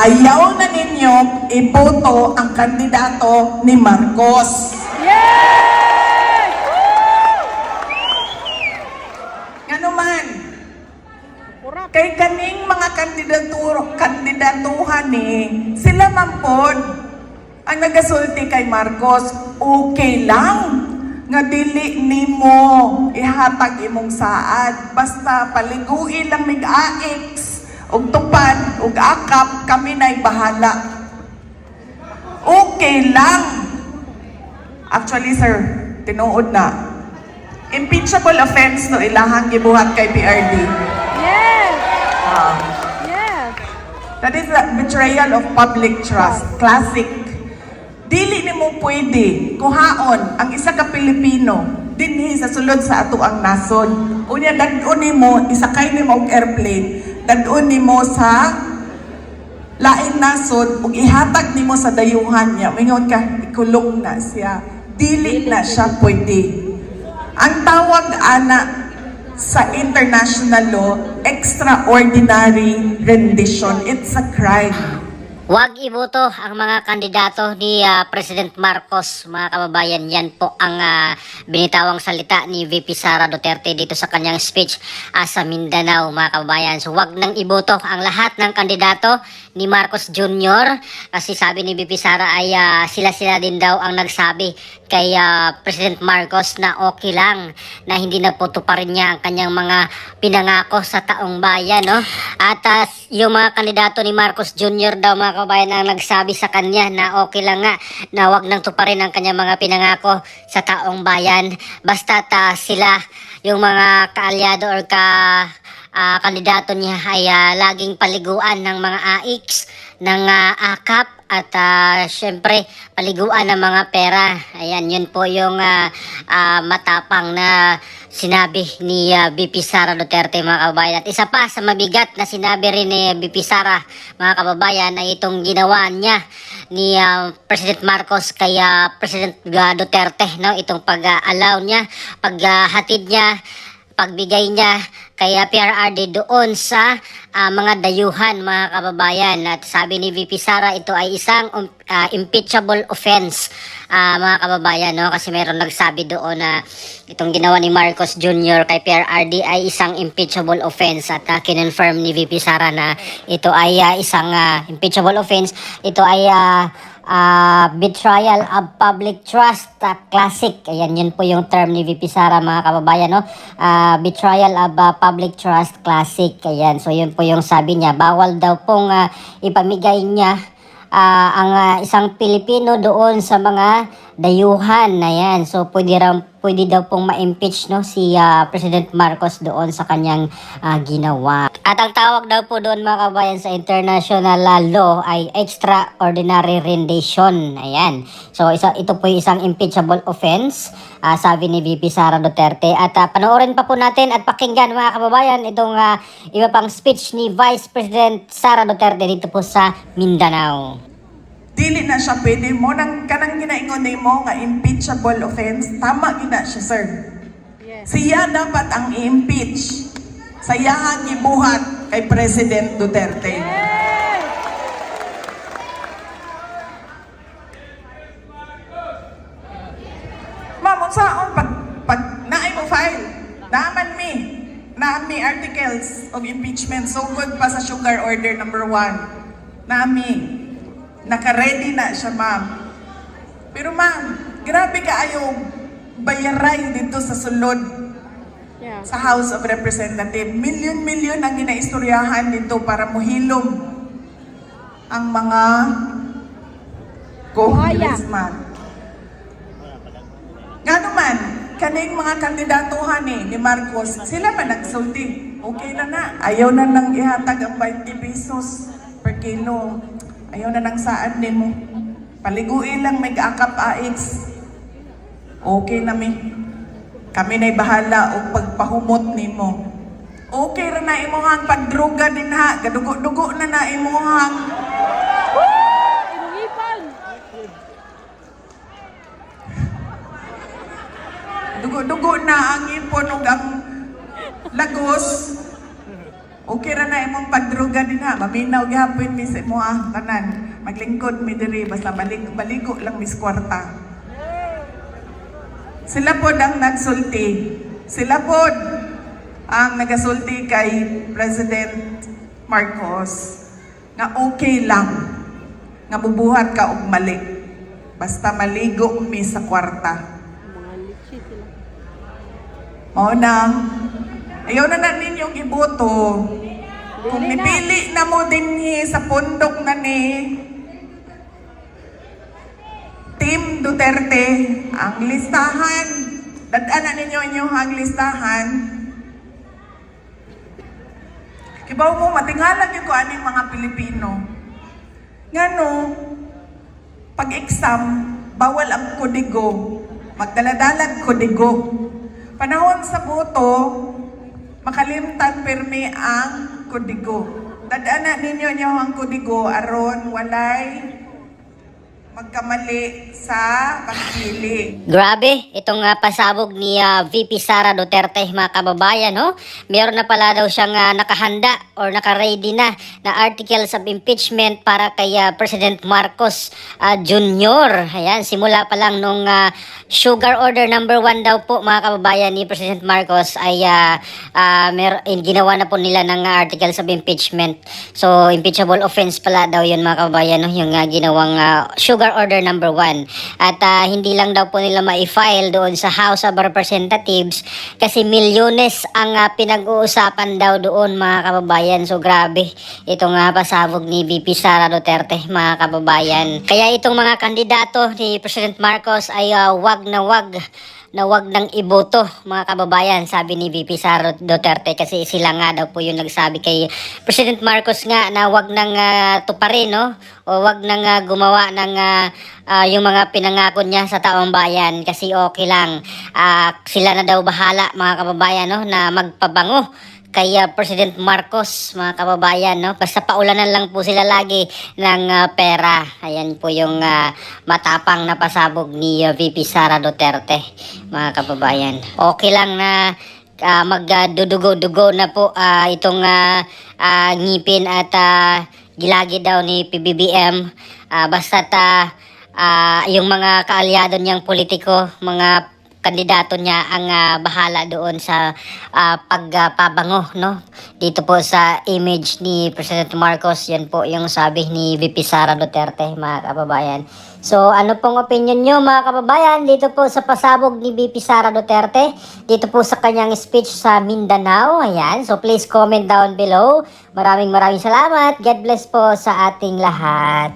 Ayaw na ninyo iboto ang kandidato ni Marcos. Yes! Nga naman, kay kaning mga kandidatuhan sila mampod ang nagasulti kay Marcos, okay lang nga dili nimo ihatag imong saad, basta paliguin lang mig-aix ug tupad ug akap, kami na'y bahala. Okay lang. Actually sir, tinuod na, impeachable offense no ilahang gibuhat kay PRD. Yes! Yes! That is a betrayal of public trust. Classic. Dili ni mo pwede kuhaon ang isa ka Pilipino dinhi sa sulod sa ato ang nasod. Unya dadon nimo, isakay nimo og airplane, dadon nimo sa lain nasod ug ihatag nimo sa dayuhan niya. Mingon ka, ikulong na siya. Dili na siya pwede. Ang tawag ana sa international law, extraordinary rendition. It's a crime. Huwag iboto ang mga kandidato ni President Marcos, mga kababayan. Yan po ang binitawang salita ni VP Sara Duterte dito sa kanyang speech sa Mindanao, mga kababayan. So huwag nang iboto ang lahat ng kandidato ni Marcos Jr. Kasi sabi ni VP Sara ay sila-sila din daw ang nagsabi kay President Marcos na okay lang na hindi na po tuparin niya ang kanyang mga pinangako sa taong bayan, no? At yung mga kandidato ni Marcos Jr. daw, mga kabayan, ang nagsabi sa kanya na okay lang nga na wag nang tuparin ang kanyang mga pinangako sa taong bayan, basta sila yung mga kaalyado or kandidato niya ay laging paliguan ng mga AIX, ng AKAP, at syempre paliguan ng mga pera. Ayan, yun po yung matapang na sinabi ni VP Sara Duterte, mga kababayan. At isa pa sa mabigat na sinabi rin ni VP Sara, mga kababayan, ay itong ginawa niya ni President Marcos kay President Duterte, no? Itong pag-allow niya, paghatid niya, pagbigay niya kay PRRD doon sa mga dayuhan, mga kababayan. At sabi ni VP Sara, ito ay isang impeachable offense, mga kababayan, no? Kasi mayroon nagsabi doon na itong ginawa ni Marcos Jr. kay PRRD ay isang impeachable offense, at kinonfirm ni VP Sara na ito ay isang impeachable offense. Ito ay betrayal of public trust, classic. Ayan, yun po yung term ni VP Sara, mga kababayan, no? Betrayal of public trust, classic. Ayan, so yun po yung sabi niya. Bawal daw pong ipamigay niya ang isang Pilipino doon sa mga dayuhan. Ayan, so pwede daw pong ma-impeach, no, si President Marcos doon sa kanyang ginawa. At ang tawag daw po doon, mga kabayan, sa international law ay extraordinary rendition. Ayan, so ito po yung isang impeachable offense, sabi ni VP Sara Duterte. At panoorin pa po natin at pakinggan, mga kababayan, itong iba pang speech ni Vice President Sara Duterte dito po sa Mindanao. Dili na siya pwede mo nang kanang ginaingon nimo nga impeachable offense. Tama gina siya, sir. Yes. Siya dapat ang i-impeach. Siya ang gibuhat kay President Duterte. Yes! Ma'am, unsaon pag naay mo file, naami articles of impeachment, so good pa sa sugar order number 1. Naami. Naka-ready na siya, ma'am. Pero ma'am, grabe kaayo bayaray dito sa sulod, Yeah. sa House of Representatives. Milyon-milyon ang ginaistoryahan dito para muhilom ang mga congressman. Nga naman, kaning mga kandidatuhan ni Marcos, sila man nagsulti. Okay na. Ayaw na nang ihatag ang 20 pesos per kilo. Ayaw na nang saan mo. Paliguin lang may akap AX. Okay na mi. Kami na'y bahala o pagpahumot nimo. Okay ra na imuhang pagdruga din ha. Gadugo-dugo na imuhang. Inuipan! Dugo-dugo na ang ipon ug ang lagos. Okay ra na imong pagdruga din ha. paminaw gihapon mi sa imo tanan. Maglingkod mi diri basta baligo lang mis kwarta. Sila pod ang nagsulti. Sila pod ang nagasulti kay President Marcos nga okay lang nga bubuhat ka og mali. Basta maligo mi sa kwarta. Mga litsi sila. Mao nang ayaw na ninyong iboto. Kung Dili na. nipili na mo dinhi sa pundok na ni Team Duterte ang listahan, dadaanan ninyo inyong listahan. Kibaw mo, matinghalan yung ko aning mga Pilipino. Ngano, pag-exam, bawal ang kodigo. Magdaladalag kodigo. Panahon sa boto, makalimtan pirmi ang kodigo. Dadaanan ninyo ang kodigo aron walay magkamali sa pagpili. Grabe, itong pasabog ni VP Sara Duterte, mga kababayan, no? Meron na pala daw siyang nakahanda or naka-ready na articles of impeachment para kay President Marcos Jr. Ayan, simula pa lang nung sugar order number 1 daw po, mga kababayan, ni President Marcos ay ginawa na po nila ng articles of impeachment. So, impeachable offense pala daw yun, mga kababayan, no? Yung ginawang sugar order number 1. At hindi lang daw po nila ma-file doon sa House of Representatives kasi milyones ang pinag-uusapan daw doon, mga kababayan. So grabe, itong pasabog ni VP Sara Duterte, mga kababayan. Kaya itong mga kandidato ni President Marcos ay wag nang iboto, mga kababayan, sabi ni VP Sara Duterte, kasi sila nga daw po yung nagsabi kay President Marcos nga na wag nang tuparin, no? O wag nang gumawa ng yung mga pinangako niya sa taong bayan kasi okay lang. Sila na daw bahala, mga kababayan, no, na magpabango kay President Marcos, mga kababayan, no? Basta paulanan lang po sila lagi ng pera. Ayan po yung matapang na pasabog ni VP Sara Duterte, mga kababayan. Okay lang na magdudugo-dugo na po itong ngipin at gilagi daw ni PBBM. Basta't yung mga kaalyado niyang politiko, mga kandidato niya ang bahala doon sa pagpabango, no? Dito po sa image ni President Marcos, yan po yung sabi ni VP Sara Duterte, mga kababayan. So, ano pong opinion nyo, mga kababayan, dito po sa pasabog ni VP Sara Duterte, dito po sa kanyang speech sa Mindanao? Ayan, so please comment down below. Maraming salamat. God bless po sa ating lahat.